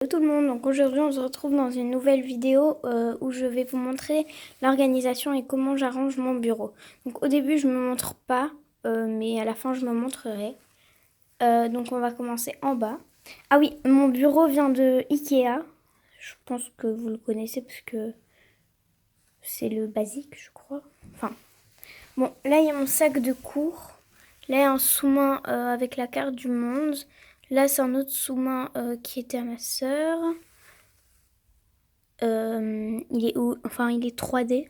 Hello tout le monde, donc aujourd'hui on se retrouve dans une nouvelle vidéo où je vais vous montrer l'organisation et comment j'arrange mon bureau. Donc au début je ne me montre pas, mais à la fin je me montrerai. Donc on va commencer en bas. Ah oui, mon bureau vient de Ikea. Je pense que vous le connaissez parce que c'est le basique je crois. Enfin, bon là il y a mon sac de cours. Là il y a un sous-main avec la carte du monde. Là c'est un autre sous-main qui était à ma sœur. Il est où? Enfin, il est 3D.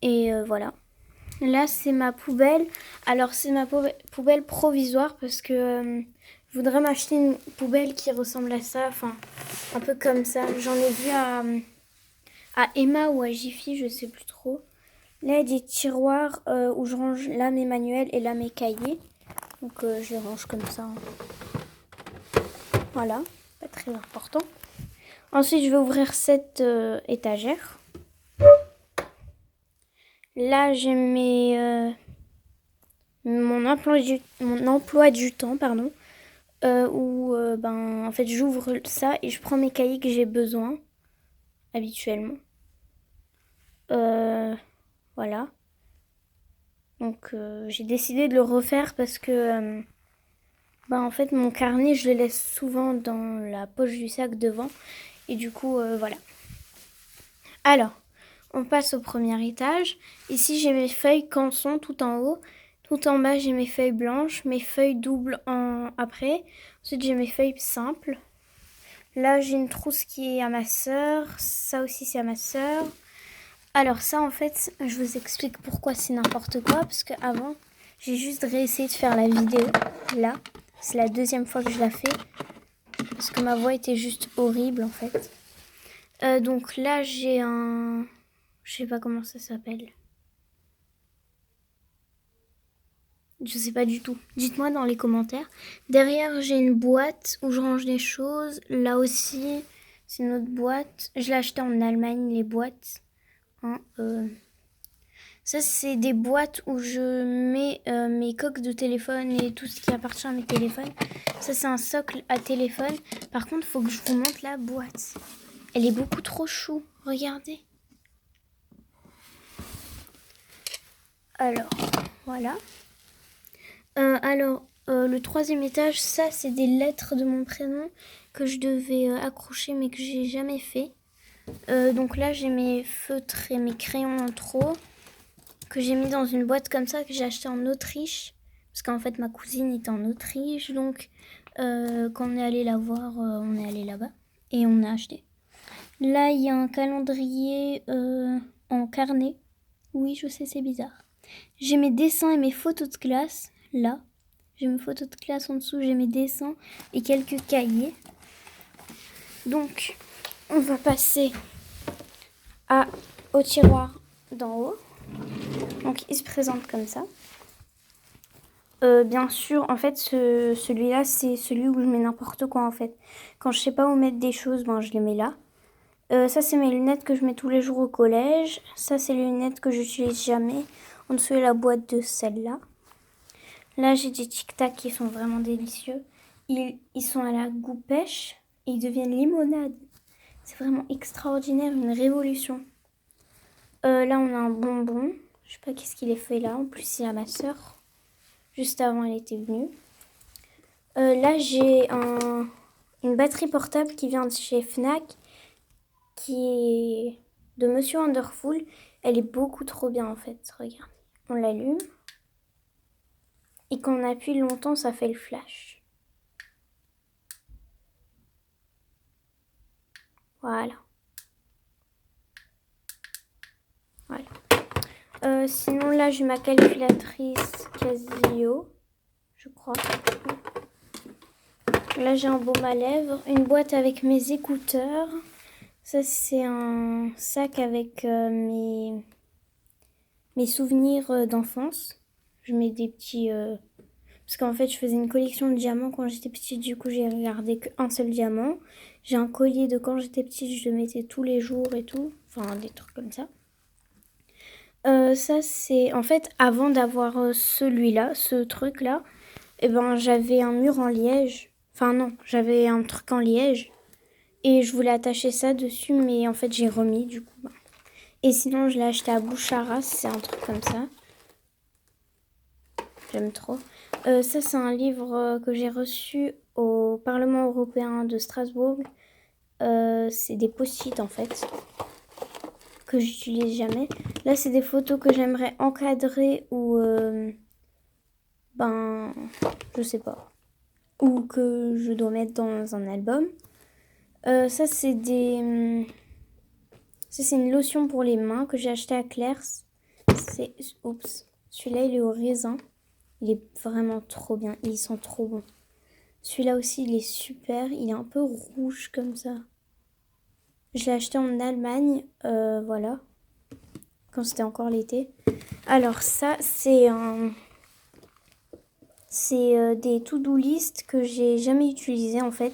Et voilà. Là, c'est ma poubelle. Alors, c'est ma poubelle provisoire parce que je voudrais m'acheter une poubelle qui ressemble à ça. Enfin, un peu comme ça. J'en ai vu à Emma ou à Jiffy, je sais plus trop. Là, il y a des tiroirs où je range là mes manuels et là mes cahiers. Donc, je les range comme ça. Voilà, pas très important. Ensuite, je vais ouvrir cette étagère. Là, j'ai mon emploi du temps, pardon, où en fait j'ouvre ça et je prends mes cahiers que j'ai besoin habituellement. Voilà. Donc j'ai décidé de le refaire parce que en fait mon carnet je le laisse souvent dans la poche du sac devant et du coup voilà. Alors, on passe au premier étage. Ici, j'ai mes feuilles canson tout en haut. Tout en bas, j'ai mes feuilles blanches, mes feuilles doubles après. Ensuite, j'ai mes feuilles simples. Là, j'ai une trousse qui est à ma sœur. Ça aussi, c'est à ma sœur. Alors ça, en fait, je vous explique pourquoi c'est n'importe quoi. Parce qu'avant, j'ai juste réessayé de faire la vidéo. Là, c'est la deuxième fois que je la fais. Parce que ma voix était juste horrible, en fait. Donc là, j'ai un... Je sais pas comment ça s'appelle. Je sais pas du tout. Dites-moi dans les commentaires. Derrière, j'ai une boîte où je range des choses. Là aussi, c'est une autre boîte. Je l'ai acheté en Allemagne, les boîtes. Hein, Ça, c'est des boîtes où je mets mes coques de téléphone et tout ce qui appartient à mes téléphones. Ça, c'est un socle à téléphone. Par contre, il faut que je vous montre la boîte. Elle est beaucoup trop chou. Regardez. Alors, voilà. Le troisième étage, ça c'est des lettres de mon prénom que je devais accrocher mais que j'ai jamais fait. Donc là j'ai mes feutres et mes crayons en trop que j'ai mis dans une boîte comme ça que j'ai acheté en Autriche. Parce qu'en fait ma cousine est en Autriche, donc quand on est allé la voir, on est allé là-bas et on a acheté. Là il y a un calendrier en carnet. Oui, je sais, c'est bizarre. J'ai mes dessins et mes photos de classe là. J'ai mes photos de classe en dessous, j'ai mes dessins et quelques cahiers. Donc, on va passer au tiroir d'en haut. Donc, il se présente comme ça. Bien sûr, en fait, celui-là, c'est celui où je mets n'importe quoi, en fait. Quand je sais pas où mettre des choses, je les mets là. Ça, c'est mes lunettes que je mets tous les jours au collège. Ça, c'est les lunettes que j'utilise jamais. En dessous, il y a la boîte de celle-là. Là, j'ai des tic-tac qui sont vraiment délicieux. Ils sont à la goût pêche et ils deviennent limonade. C'est vraiment extraordinaire, une révolution. Là, on a un bonbon. Je sais pas qu'est-ce qu'il est fait là. En plus, c'est à ma sœur. Juste avant, elle était venue. Là, j'ai une batterie portable qui vient de chez Fnac, qui est de Monsieur Wonderful. Elle est beaucoup trop bien en fait. Regarde, on l'allume. Et quand on appuie longtemps, ça fait le flash. Voilà. Sinon, là, j'ai ma calculatrice Casio, je crois. Là, j'ai un baume à lèvres, une boîte avec mes écouteurs. Ça, c'est un sac avec mes souvenirs d'enfance. Je mets des petits... Parce qu'en fait, je faisais une collection de diamants quand j'étais petite. Du coup, j'ai regardé qu'un seul diamant. J'ai un collier de quand j'étais petite. Je le mettais tous les jours et tout. Enfin, des trucs comme ça. Ça, c'est... En fait, avant d'avoir celui-là, ce truc-là, j'avais un mur en liège. Enfin, non, j'avais un truc en liège. Et je voulais attacher ça dessus, mais en fait j'ai remis du coup. Et sinon je l'ai acheté à Bouchara, c'est un truc comme ça. J'aime trop. Ça c'est un livre que j'ai reçu au Parlement européen de Strasbourg. C'est des post-it en fait, que j'utilise jamais. Là c'est des photos que j'aimerais encadrer ou je sais pas. Ou que je dois mettre dans un album. Ça c'est c'est une lotion pour les mains que j'ai acheté à Claire's. Celui-là il est au raisin. Il est vraiment trop bien. Ils sont trop bons. Celui-là aussi il est super. Il est un peu rouge comme ça. Je l'ai acheté en Allemagne. Voilà. Quand c'était encore l'été. Alors ça c'est des to-do list que j'ai jamais utilisé en fait.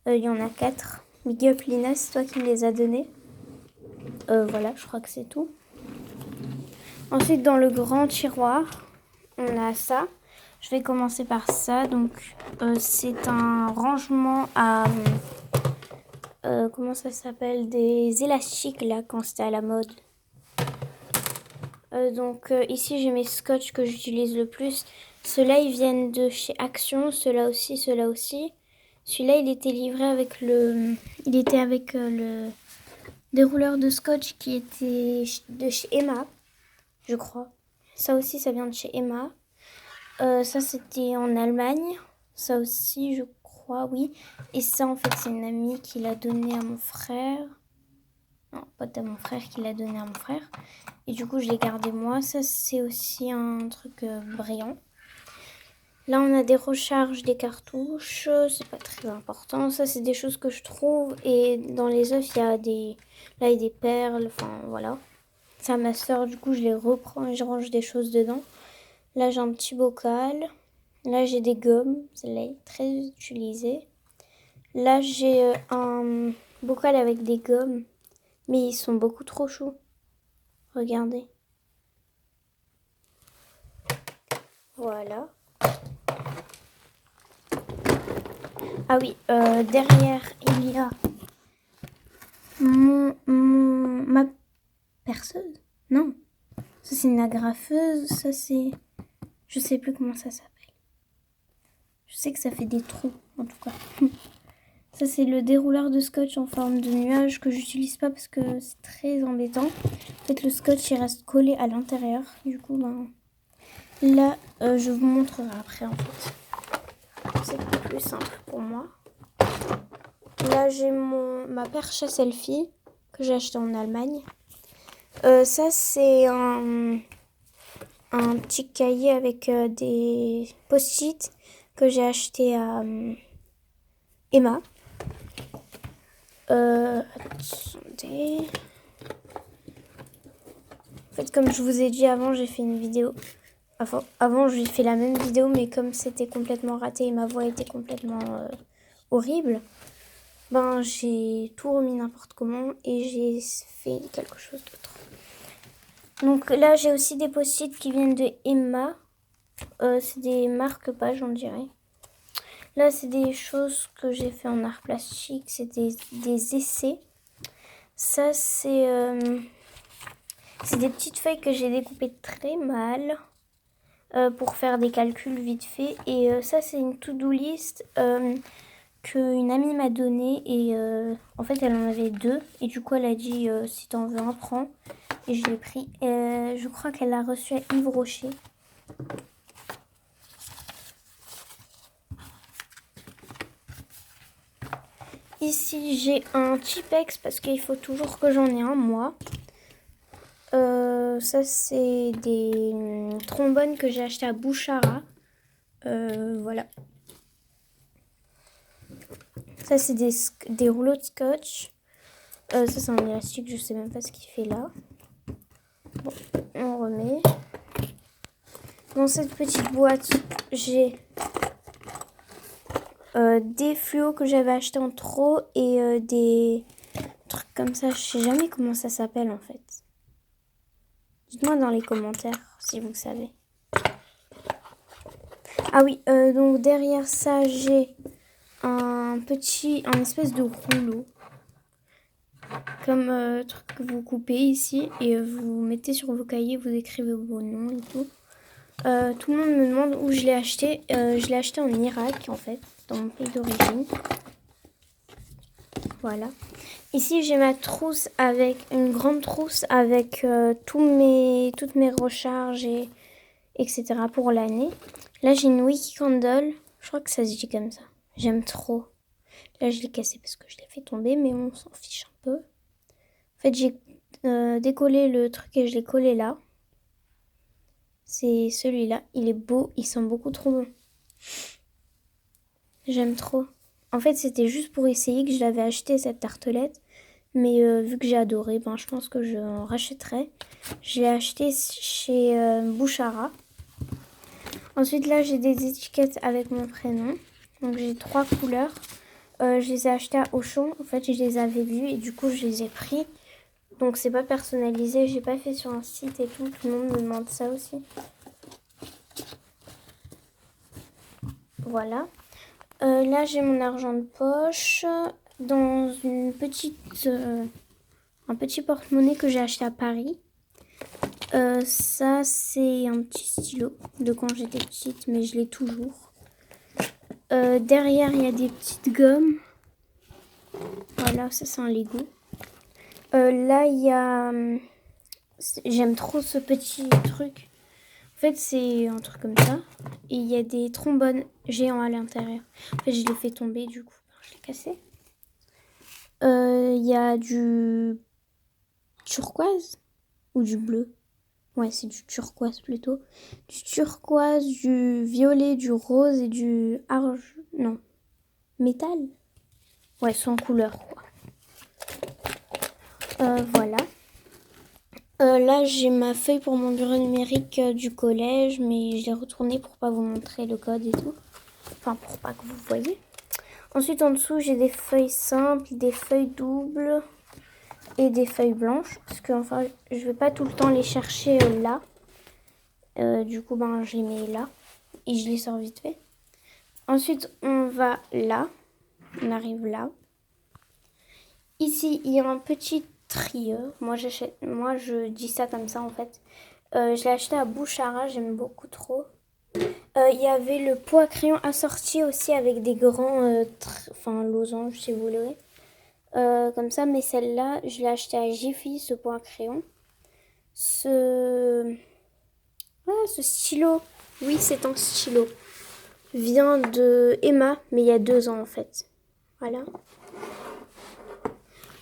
Il y en a 4. Big up Lina, c'est toi qui me les as donnés. Voilà, je crois que c'est tout. Ensuite, dans le grand tiroir, on a ça. Je vais commencer par ça. Donc, c'est un rangement à... comment ça s'appelle? Des élastiques, là, quand c'était à la mode. Ici, j'ai mes scotch que j'utilise le plus. Ceux-là, ils viennent de chez Action. Ceux-là aussi, ceux-là aussi. Celui-là, il était livré avec le... Il était avec le dérouleur de scotch qui était de chez Emma, je crois. Ça aussi, ça vient de chez Emma. Ça, c'était en Allemagne. Ça aussi, je crois, oui. Et ça, en fait, c'est une amie qui l'a donné à mon frère. Non, pas à mon frère, qui l'a donné à mon frère. Et du coup, je l'ai gardé moi. Ça, c'est aussi un truc brillant. Là, on a des recharges, des cartouches. C'est pas très important. Ça, c'est des choses que je trouve. Et dans les œufs, il y a des... Là, il y a des perles. Enfin, voilà. Ça, ma soeur, du coup, je les reprends et je range des choses dedans. Là, j'ai un petit bocal. Là, j'ai des gommes. Celle-là est très utilisée. Là, j'ai un bocal avec des gommes. Mais ils sont beaucoup trop chauds. Regardez. Voilà. Ah oui, derrière, il y a ma perceuse. Non, ça c'est une agrafeuse. Ça c'est... Je sais plus comment ça s'appelle. Je sais que ça fait des trous, en tout cas. Ça c'est le dérouleur de scotch en forme de nuage que j'utilise pas parce que c'est très embêtant. En fait, le scotch il reste collé à l'intérieur. Du coup, là, je vous montrerai après en fait. C'est plus simple pour moi. Là, j'ai ma perche à selfie que j'ai acheté en Allemagne. Ça, c'est un petit cahier avec des post-it que j'ai acheté à Emma. Attendez. En fait, comme je vous ai dit avant, j'ai fait une vidéo. Avant, j'ai fait la même vidéo, mais comme c'était complètement raté et ma voix était complètement horrible, j'ai tout remis n'importe comment et j'ai fait quelque chose d'autre. Donc là, j'ai aussi des post-it qui viennent de Emma. C'est des marque-pages, on dirait. Là, c'est des choses que j'ai fait en art plastique. C'est des essais. Ça, c'est des petites feuilles que j'ai découpées très mal pour faire des calculs vite fait. Et ça, c'est une to-do list qu'une amie m'a donnée. Et en fait, elle en avait 2. Et du coup, elle a dit, si t'en veux un, prends. Et je l'ai pris. Je crois qu'elle l'a reçu à Yves Rocher. Ici, j'ai un Tipex parce qu'il faut toujours que j'en ai un, moi. Ça, c'est des trombones que j'ai acheté à Bouchara. Voilà. Ça, c'est des rouleaux de scotch. Ça, c'est un élastique, je sais même pas ce qu'il fait là. Bon, on remet. Dans cette petite boîte, j'ai des fluos que j'avais achetés en trop et des trucs comme ça. Je sais jamais comment ça s'appelle en fait. Dites-moi dans les commentaires si vous savez. Ah oui, donc derrière ça, j'ai un espèce de rouleau. comme truc que vous coupez ici et vous mettez sur vos cahiers, vous écrivez vos noms et tout. Tout le monde me demande où je l'ai acheté. Je l'ai acheté en Irak en fait, dans mon pays d'origine. Voilà. Ici j'ai ma trousse avec une grande trousse avec toutes mes recharges et etc. pour l'année. Là j'ai une Wiki Candle. Je crois que ça se dit comme ça. J'aime trop. Là je l'ai cassé parce que je l'ai fait tomber, mais on s'en fiche un peu. En fait j'ai décollé le truc et je l'ai collé là. C'est celui-là. Il est beau, il sent beaucoup trop bon. J'aime trop. En fait, c'était juste pour essayer que je l'avais acheté cette tartelette. Mais vu que j'ai adoré, ben, je pense que je en rachèterai. Je l'ai acheté chez Bouchara. Ensuite, là, j'ai des étiquettes avec mon prénom. Donc, j'ai 3 couleurs. Je les ai achetées à Auchan. En fait, je les avais vues et du coup, je les ai pris. Donc, c'est pas personnalisé. J'ai pas fait sur un site et tout. Tout le monde me demande ça aussi. Voilà. Là, j'ai mon argent de poche dans une un petit porte-monnaie que j'ai acheté à Paris. Ça, c'est un petit stylo de quand j'étais petite, mais je l'ai toujours. Derrière, il y a des petites gommes. Voilà, ça, c'est un Lego. Là, il y a... J'aime trop ce petit truc. En fait, c'est un truc comme ça. Et il y a des trombones géants à l'intérieur. En fait, je l'ai fait tomber, du coup, je l'ai cassé. Il y a du turquoise ou du bleu. Ouais, c'est du turquoise plutôt. Du turquoise, du violet, du rose et du non, métal. Ouais, sans couleur, quoi. Voilà. Là, j'ai ma feuille pour mon bureau numérique du collège, mais je l'ai retournée pour pas vous montrer le code et tout. Enfin, pour pas que vous voyez. Ensuite, en dessous, j'ai des feuilles simples, des feuilles doubles et des feuilles blanches. Parce que, enfin, je vais pas tout le temps les chercher là. Du coup, ben, je les mets là. Et je les sors vite fait. Ensuite, on va là. On arrive là. Ici, il y a un petit trieur. Moi, je dis ça comme ça, en fait. Je l'ai acheté à Bouchara. J'aime beaucoup trop. Il y avait le pot à crayon assorti aussi avec des grands losanges, si vous voulez. Comme ça, mais celle-là, je l'ai acheté à Jiffy, ce pot à crayon. Ce stylo, oui, c'est un stylo. Vient de Emma, mais il y a 2 ans en fait. Voilà.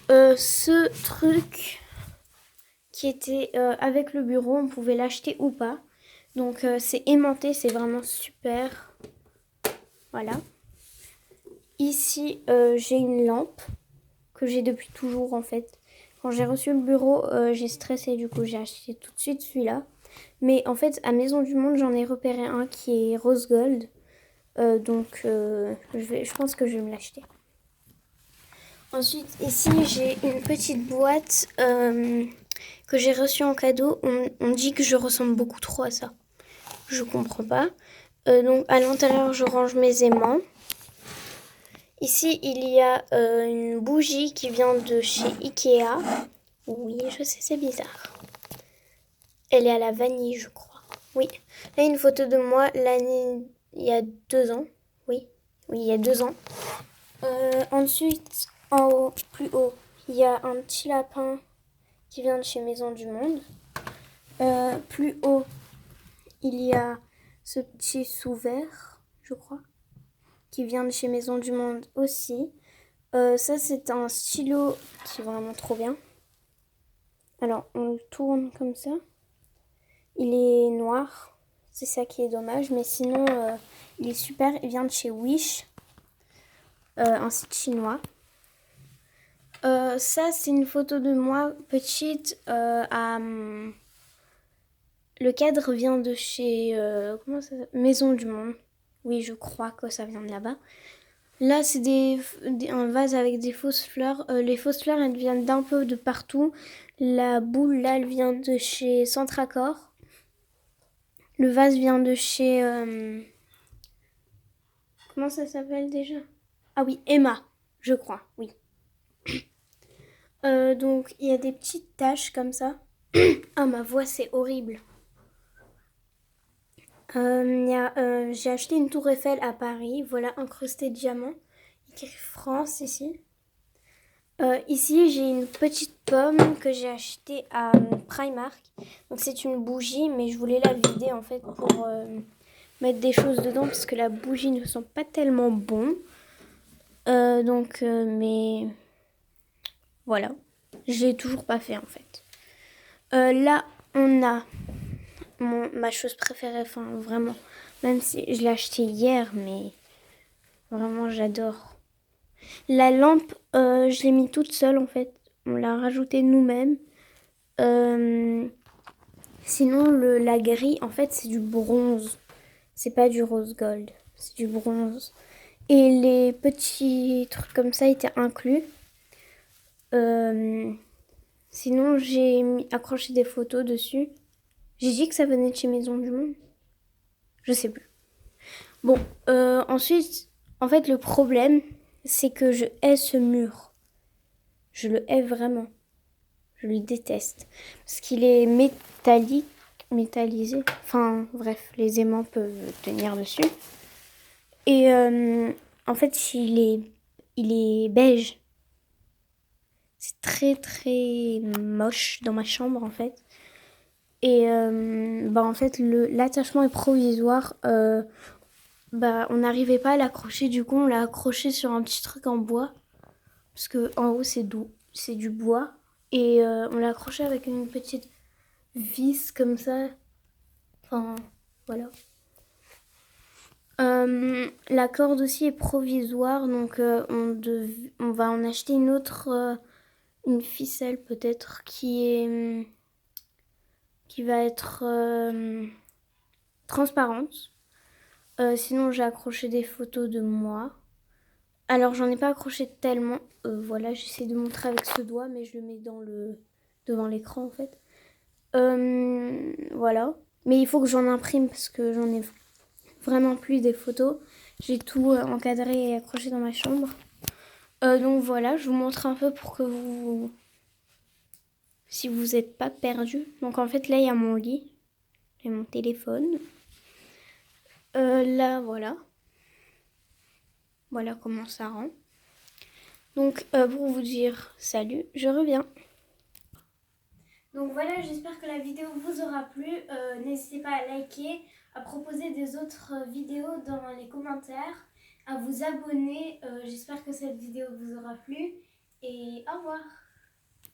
Ce truc qui était avec le bureau, on pouvait l'acheter ou pas. Donc c'est aimanté, c'est vraiment super. Voilà. Ici, j'ai une lampe que j'ai depuis toujours en fait. Quand j'ai reçu le bureau, j'ai stressé, du coup j'ai acheté tout de suite celui-là. Mais en fait, à Maison du Monde, j'en ai repéré un qui est rose gold. Donc je pense que je vais me l'acheter. Ensuite, ici, j'ai une petite boîte que j'ai reçue en cadeau. On dit que je ressemble beaucoup trop à ça. Je comprends pas. Donc, à l'intérieur, je range mes aimants. Ici, il y a une bougie qui vient de chez Ikea. Oui, je sais, c'est bizarre. Elle est à la vanille, je crois. Oui. Là, une photo de moi l'année... Il y a 2 ans. Oui, il y a 2 ans. Ensuite, en haut, plus haut, il y a un petit lapin qui vient de chez Maison du Monde. Plus haut, il y a ce petit sous vert, je crois, qui vient de chez Maison du Monde aussi. Ça, c'est un stylo qui est vraiment trop bien. Alors, on le tourne comme ça. Il est noir, c'est ça qui est dommage, mais sinon, il est super. Il vient de chez Wish, un site chinois. Ça, c'est une photo de moi petite. Le cadre vient de chez Maison du Monde. Oui, je crois que ça vient de là-bas. Là, c'est un vase avec des fausses fleurs. Les fausses fleurs, elles viennent d'un peu de partout. La boule, là, elle vient de chez Centracor. Le vase vient de chez... comment ça s'appelle déjà? Ah oui, Emma, je crois, oui. Donc il y a des petites taches comme ça. Ah, ma voix c'est horrible. J'ai acheté une tour Eiffel à Paris, voilà, incrustée de diamants. Il y a écrit France ici. Ici, j'ai une petite pomme que j'ai achetée à Primark. Donc c'est une bougie, mais je voulais la vider en fait pour mettre des choses dedans parce que la bougie ne sent pas tellement bon. Mais voilà, j'ai toujours pas fait en fait. Là, on a ma chose préférée, enfin vraiment, même si je l'ai acheté hier, mais vraiment j'adore. La lampe, je l'ai mis toute seule en fait. On l'a rajoutée nous-mêmes. Sinon, la grille, en fait, c'est du bronze. C'est pas du rose gold, c'est du bronze. Et les petits trucs comme ça étaient inclus. Sinon, accroché des photos dessus. J'ai dit que ça venait de chez Maison du Monde. Je sais plus. Bon, ensuite, en fait, le problème, c'est que je hais ce mur. Je le hais vraiment. Je le déteste. Parce qu'il est métallisé. Enfin, bref, les aimants peuvent tenir dessus. Et en fait, il est beige. C'est très très moche dans ma chambre en fait. Et en fait, l'attachement est provisoire. On n'arrivait pas à l'accrocher, du coup on l'a accroché sur un petit truc en bois. Parce que en haut c'est du bois. Et on l'a accroché avec une petite vis comme ça. Enfin, voilà. La corde aussi est provisoire, donc on va en acheter une autre, une ficelle peut-être qui va être transparente. Sinon j'ai accroché des photos de moi. Alors j'en ai pas accroché tellement. Voilà, j'essaie de montrer avec ce doigt, mais je le mets devant l'écran en fait. Voilà. Mais il faut que j'en imprime parce que j'en ai vraiment plus des photos. J'ai tout encadré et accroché dans ma chambre. Donc voilà, je vous montre un peu pour que si vous n'êtes pas perdu. Donc en fait là il y a mon lit, et mon téléphone. Là voilà. Voilà comment ça rend. Donc pour vous dire salut, je reviens. Donc voilà, j'espère que la vidéo vous aura plu. N'hésitez pas à liker, à proposer des autres vidéos dans les commentaires, à vous abonner. J'espère que cette vidéo vous aura plu et au revoir.